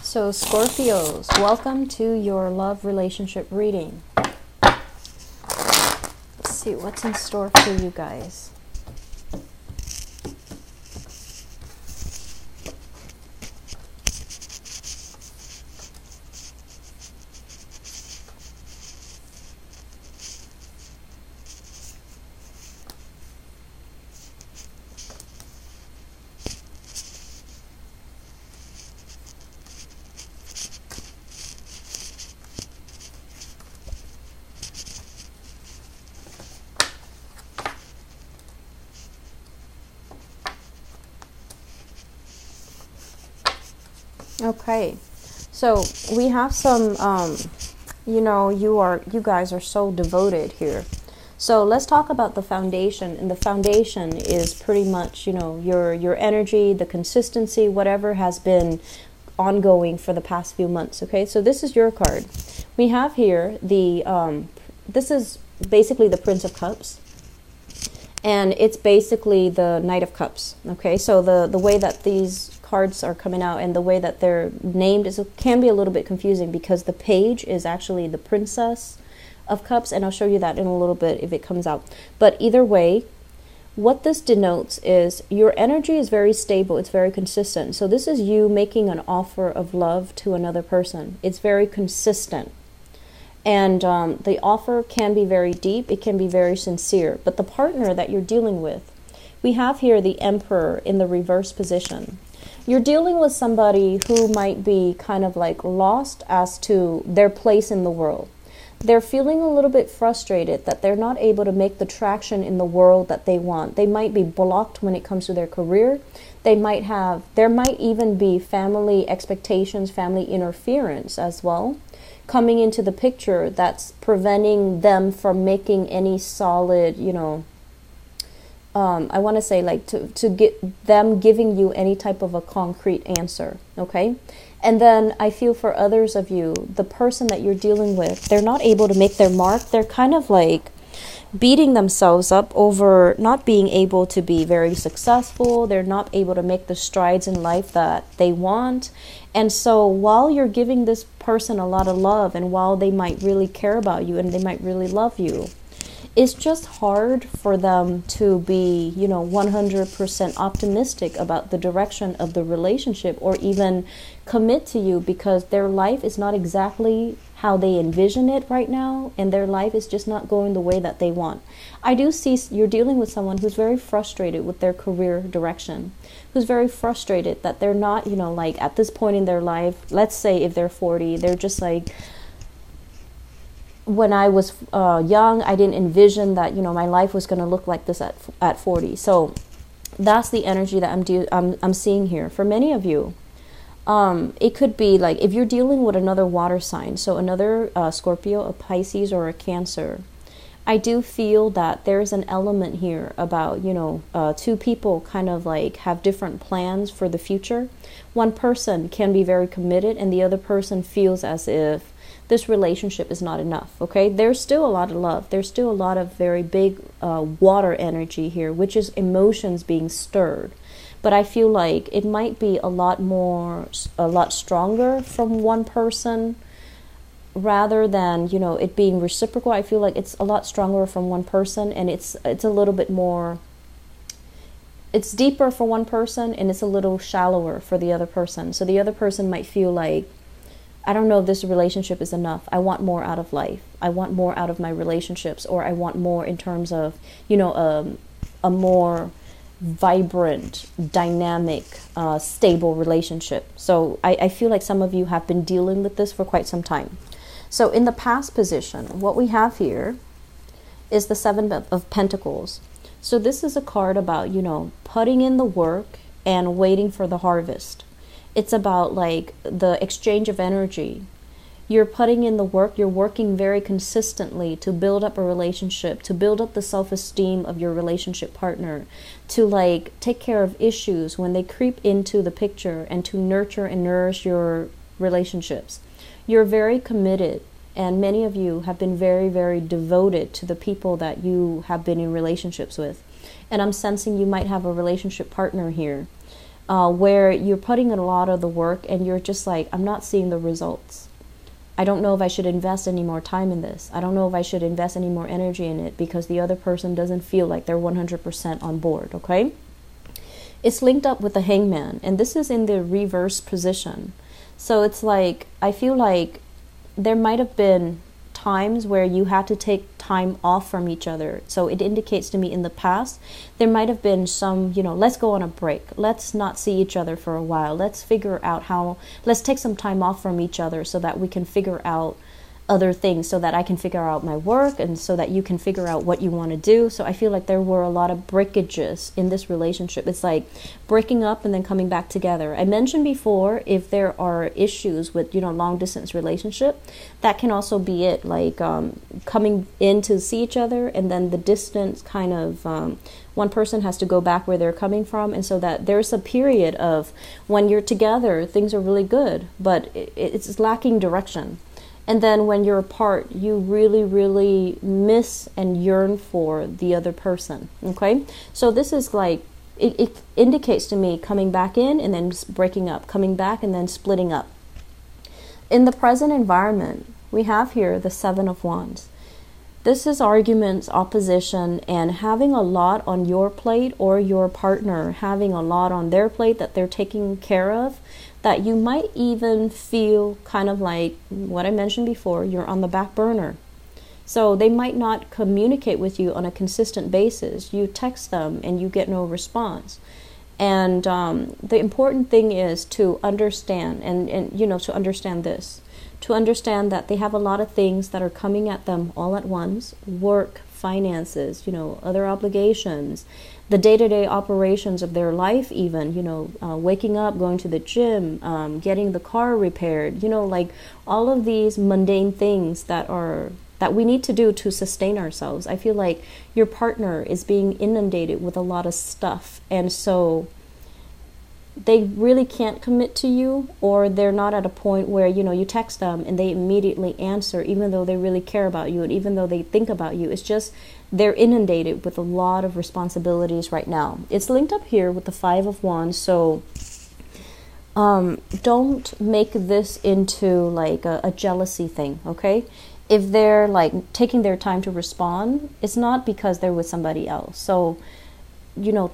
So Scorpios, welcome to your love relationship reading. Let's see what's in store for you guys. Okay, so we have some, you guys are so devoted here. So let's talk about the foundation, and the foundation is pretty much, your energy, the consistency, whatever has been ongoing for the past few months. Okay, so this is your card. We have here this is basically the Prince of Cups, and it's basically the Knight of Cups. Okay, so the way that these cards are coming out and the way that they're named can be a little bit confusing, because the page is actually the Princess of Cups, and I'll show you that in a little bit if it comes out. But either way, what this denotes is your energy is very stable, it's very consistent. So this is you making an offer of love to another person. It's very consistent, and the offer can be very deep, it can be very sincere. But the partner that you're dealing with, we have here the Emperor in the reverse position. You're dealing with somebody who might be kind of like lost as to their place in the world. They're feeling a little bit frustrated that they're not able to make the traction in the world that they want. They might be blocked when it comes to their career. There might even be family expectations, family interference as well, coming into the picture that's preventing them from making any solid, I want to say like to get them giving you any type of a concrete answer. Okay. And then I feel for others of you, the person that you're dealing with, they're not able to make their mark. They're kind of like beating themselves up over not being able to be very successful. They're not able to make the strides in life that they want. And so while you're giving this person a lot of love, and while they might really care about you and they might really love you, it's just hard for them to be, 100% optimistic about the direction of the relationship, or even commit to you, because their life is not exactly how they envision it right now, and their life is just not going the way that they want. I do see you're dealing with someone who's very frustrated with their career direction, who's very frustrated that they're not, like at this point in their life, let's say if they're 40, they're just like, when I was young, I didn't envision that, my life was going to look like this at 40. So that's the energy that I'm seeing here. For many of you, it could be like if you're dealing with another water sign, so another Scorpio, a Pisces, or a Cancer, I do feel that there's an element here about, two people kind of like have different plans for the future. One person can be very committed, and the other person feels as if this relationship is not enough. Okay, there's still a lot of love. There's still a lot of very big water energy here, which is emotions being stirred. But I feel like it might be a lot stronger from one person, rather than, it being reciprocal. I feel like it's a lot stronger from one person, and it's a little bit more, it's deeper for one person, and it's a little shallower for the other person. So the other person might feel like, I don't know if this relationship is enough. I want more out of life. I want more out of my relationships, or I want more in terms of, a more vibrant, dynamic, stable relationship. So I feel like some of you have been dealing with this for quite some time. So in the past position, what we have here is the Seven of Pentacles. So this is a card about, putting in the work and waiting for the harvest. It's about like the exchange of energy. You're putting in the work, you're working very consistently to build up a relationship, to build up the self-esteem of your relationship partner, to like take care of issues when they creep into the picture, and to nurture and nourish your relationships. You're very committed, and many of you have been very, very devoted to the people that you have been in relationships with. And I'm sensing you might have a relationship partner here where you're putting in a lot of the work and you're just like, I'm not seeing the results. I don't know if I should invest any more time in this. I don't know if I should invest any more energy in it because the other person doesn't feel like they're 100% on board, okay? It's linked up with the Hangman, and this is in the reverse position. So it's like, I feel like there might have been times where you had to take time off from each other. So it indicates to me in the past, there might have been some, let's go on a break. Let's not see each other for a while. Let's figure out let's take some time off from each other so that we can figure out other things, so that I can figure out my work and so that you can figure out what you want to do. So I feel like there were a lot of breakages in this relationship. It's like breaking up and then coming back together. I mentioned before, if there are issues with, long distance relationship, that can also be it, like coming in to see each other and then the distance kind of, one person has to go back where they're coming from. And so that there's a period of when you're together, things are really good, but it's lacking direction. And then when you're apart, you really, really miss and yearn for the other person, okay? So this is like, it indicates to me coming back in and then breaking up, coming back and then splitting up. In the present environment, we have here the Seven of Wands. This is arguments, opposition, and having a lot on your plate, or your partner having a lot on their plate that they're taking care of, that you might even feel kind of like what I mentioned before, you're on the back burner. So they might not communicate with you on a consistent basis. You text them and you get no response. And the important thing is to understand, to understand this. To understand that they have a lot of things that are coming at them all at once. Work, finances, other obligations, the day-to-day operations of their life even, waking up, going to the gym, getting the car repaired, like all of these mundane things that we need to do to sustain ourselves. I feel like your partner is being inundated with a lot of stuff, and so they really can't commit to you, or they're not at a point where, you text them and they immediately answer, even though they really care about you and even though they think about you. It's just they're inundated with a lot of responsibilities right now. It's linked up here with the Five of Wands, so don't make this into like a jealousy thing, okay? If they're like taking their time to respond, it's not because they're with somebody else. So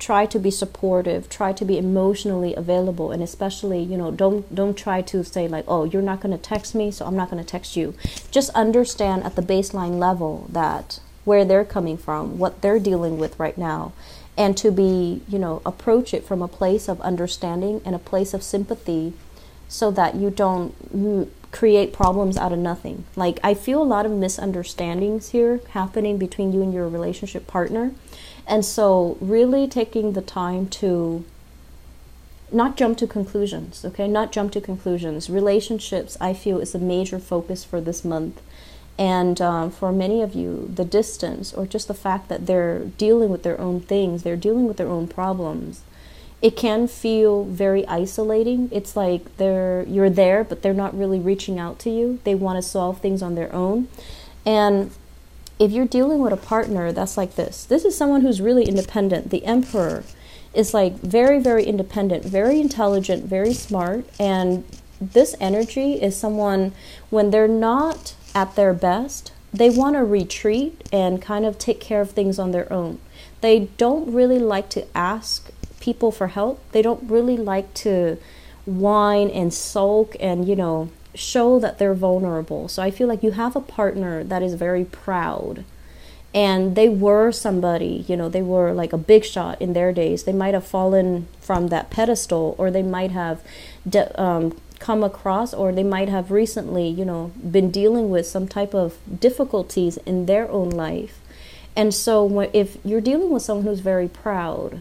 try to be supportive, try to be emotionally available, and especially, don't try to say like, oh, you're not going to text me, so I'm not going to text you. Just understand at the baseline level that where they're coming from, what they're dealing with right now, and to be, approach it from a place of understanding and a place of sympathy, so that you don't create problems out of nothing. Like, I feel a lot of misunderstandings here happening between you and your relationship partner. And so really taking the time to not jump to conclusions, okay? Not jump to conclusions. Relationships, I feel, is a major focus for this month. And for many of you, the distance, or just the fact that they're dealing with their own things, they're dealing with their own problems, it can feel very isolating. It's like you're there, but they're not really reaching out to you. They want to solve things on their own. And if you're dealing with a partner that's like this is someone who's really independent. The Emperor is like very, very independent, very intelligent, very smart. And this energy is someone, when they're not at their best, they want to retreat and kind of take care of things on their own. They don't really like to ask people for help. They don't really like to whine and sulk and, show that they're vulnerable. So I feel like you have a partner that is very proud, and they were somebody, they were like a big shot in their days. They might have fallen from that pedestal, or they might have come across, or they might have recently, been dealing with some type of difficulties in their own life. And so if you're dealing with someone who's very proud,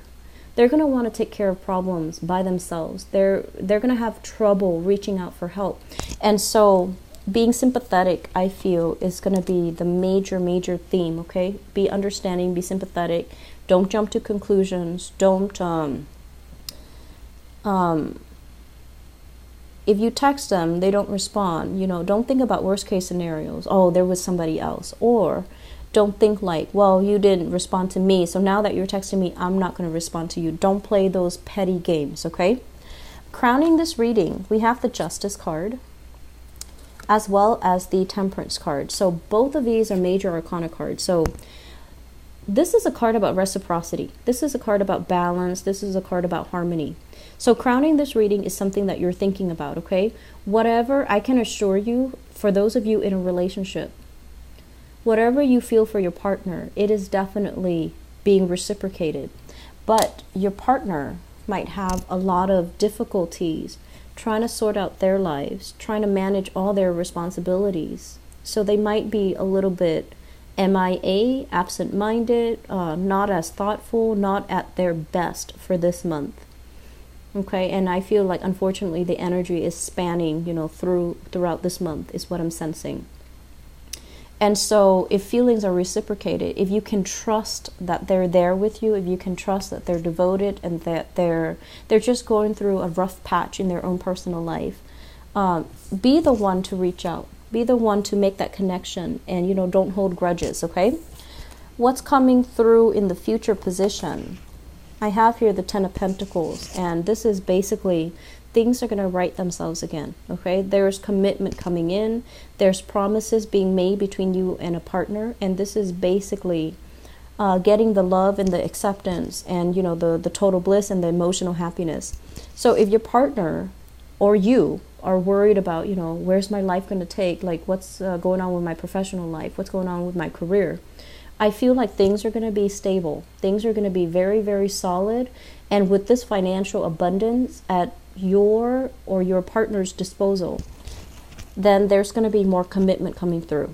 they're going to want to take care of problems by themselves. They're going to have trouble reaching out for help. And so being sympathetic, I feel, is going to be the major theme, okay? Be understanding, be sympathetic. Don't jump to conclusions. Don't, if you text them, they don't respond. Don't think about worst case scenarios. Oh, there was somebody else. Or don't think like, well, you didn't respond to me, so now that you're texting me, I'm not going to respond to you. Don't play those petty games, okay? crowning this reading, we have the Justice card as well as the Temperance card. So both of these are major arcana cards. So this is a card about reciprocity. This is a card about balance. This is a card about harmony. So crowning this reading is something that you're thinking about, okay? Whatever, I can assure you, for those of you in a relationship, whatever you feel for your partner, it is definitely being reciprocated. But your partner might have a lot of difficulties trying to sort out their lives, trying to manage all their responsibilities. So they might be a little bit MIA, absent-minded, not as thoughtful, not at their best for this month. Okay, and I feel like, unfortunately, the energy is spanning, throughout this month is what I'm sensing. And so if feelings are reciprocated, if you can trust that they're there with you, if you can trust that they're devoted and that they're just going through a rough patch in their own personal life, be the one to reach out. Be the one to make that connection, and, don't hold grudges, okay? What's coming through in the future position? I have here the Ten of Pentacles, and this is basically things are going to right themselves again, okay? There's commitment coming in. There's promises being made between you and a partner, and this is basically getting the love and the acceptance and, the total bliss and the emotional happiness. So if your partner or you are worried about, where's my life going to take? Like, what's going on with my professional life? What's going on with my career? I feel like things are going to be stable. Things are going to be very, very solid. And with this financial abundance at your or your partner's disposal, then there's going to be more commitment coming through.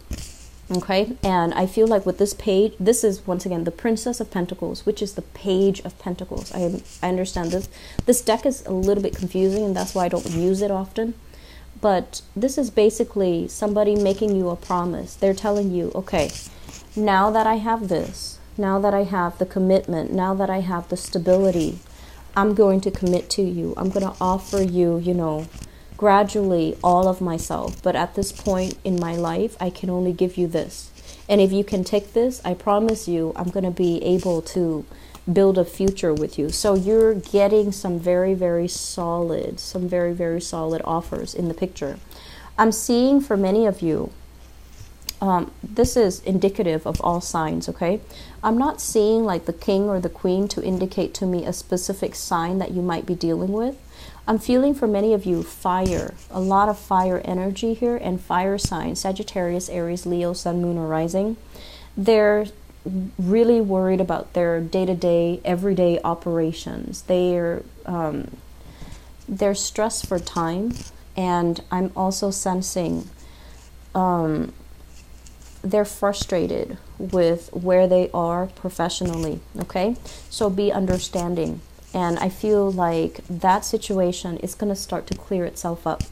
Okay? And I feel like with this page, this is, once again, the Princess of Pentacles, which is the Page of Pentacles. I understand this. This deck is a little bit confusing, and that's why I don't use it often. But this is basically somebody making you a promise. They're telling you, okay, now that I have this, now that I have the commitment, now that I have the stability, I'm going to commit to you. I'm going to offer you, gradually all of myself. But at this point in my life, I can only give you this. And if you can take this, I promise you, I'm going to be able to build a future with you. So you're getting some very, very solid offers in the picture. I'm seeing for many of you, this is indicative of all signs, okay? I'm not seeing like the king or the queen to indicate to me a specific sign that you might be dealing with. I'm feeling for many of you fire, a lot of fire energy here, and fire signs, Sagittarius, Aries, Leo, Sun, Moon, or Rising. They're really worried about their day-to-day, everyday operations. They're stressed for time, and I'm also sensing they're frustrated with where they are professionally, okay? So be understanding. And I feel like that situation is going to start to clear itself up.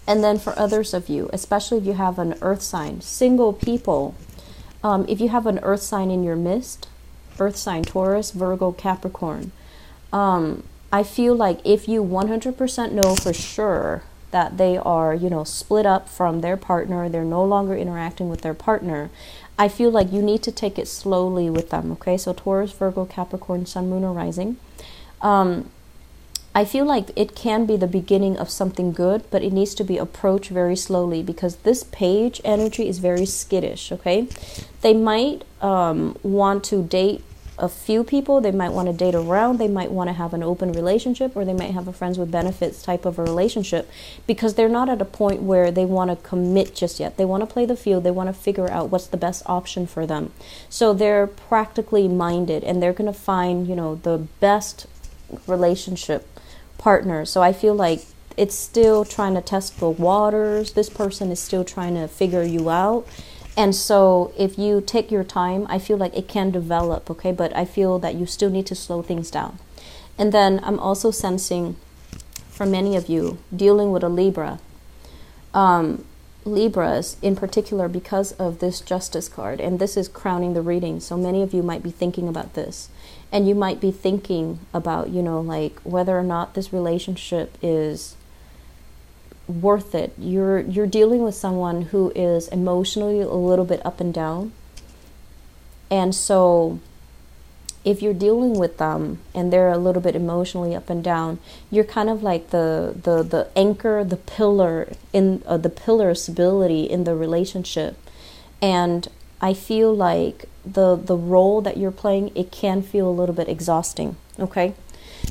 And then for others of you, especially if you have an earth sign, single people, if you have an earth sign in your midst, earth sign, Taurus, Virgo, Capricorn, I feel like if you 100% know for sure that they are, split up from their partner, they're no longer interacting with their partner, I feel like you need to take it slowly with them, okay? So Taurus, Virgo, Capricorn, Sun, Moon, or Rising. I feel like it can be the beginning of something good, but it needs to be approached very slowly because this page energy is very skittish, okay? They might want to date a few people, they might want to date around, they might want to have an open relationship, or they might have a friends with benefits type of a relationship because they're not at a point where they want to commit just yet. They want to play the field, they want to figure out what's the best option for them. So they're practically minded and they're going to find, the best relationship partner. So I feel like it's still trying to test the waters. This person is still trying to figure you out. And so if you take your time, I feel like it can develop, okay? But I feel that you still need to slow things down. And then I'm also sensing, for many of you, dealing with a Libra. Libras, in particular, because of this Justice card, and this is crowning the reading. So many of you might be thinking about this. And you might be thinking about, like whether or not this relationship is worth it. You're dealing with someone who is emotionally a little bit up and down, and so if you're dealing with them and they're a little bit emotionally up and down, you're kind of like the anchor, the pillar in the pillar of stability in the relationship. And I feel like the role that you're playing, it can feel a little bit exhausting. Okay,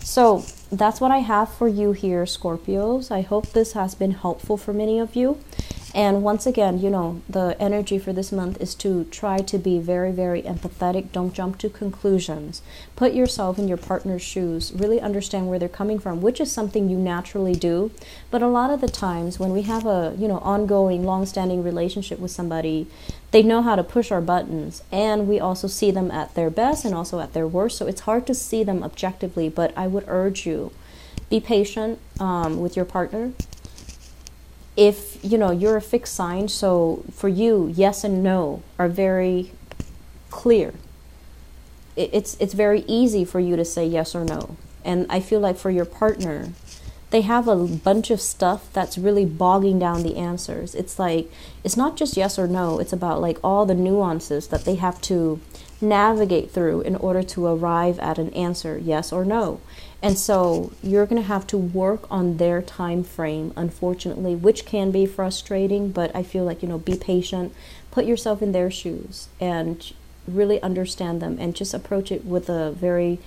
so that's what I have for you here, Scorpios. I hope this has been helpful for many of you. And once again, you know, the energy for this month is to try to be very, very empathetic. Don't jump to conclusions. Put yourself in your partner's shoes. Really understand where they're coming from, which is something you naturally do. But a lot of the times when we have a, you know, ongoing, long-standing relationship with somebody, they know how to push our buttons. And we also see them at their best and also at their worst. So it's hard to see them objectively. But I would urge you, be patient with your partner. If, you know, you're a fixed sign, so for you, yes and no are very clear. It's very easy for you to say yes or no. And I feel like for your partner, they have a bunch of stuff that's really bogging down the answers. It's like, it's not just yes or no. It's about like all the nuances that they have to navigate through in order to arrive at an answer, yes or no. And so you're going to have to work on their time frame, unfortunately, which can be frustrating. But I feel like, you know, be patient, put yourself in their shoes and really understand them, and just approach it with a very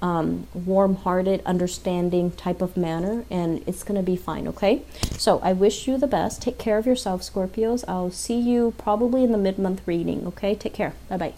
warm-hearted, understanding type of manner, and it's going to be fine. Okay, so I wish you the best. Take care of yourself, Scorpios. I'll see you probably in the mid-month reading. Okay, take care. Bye-bye.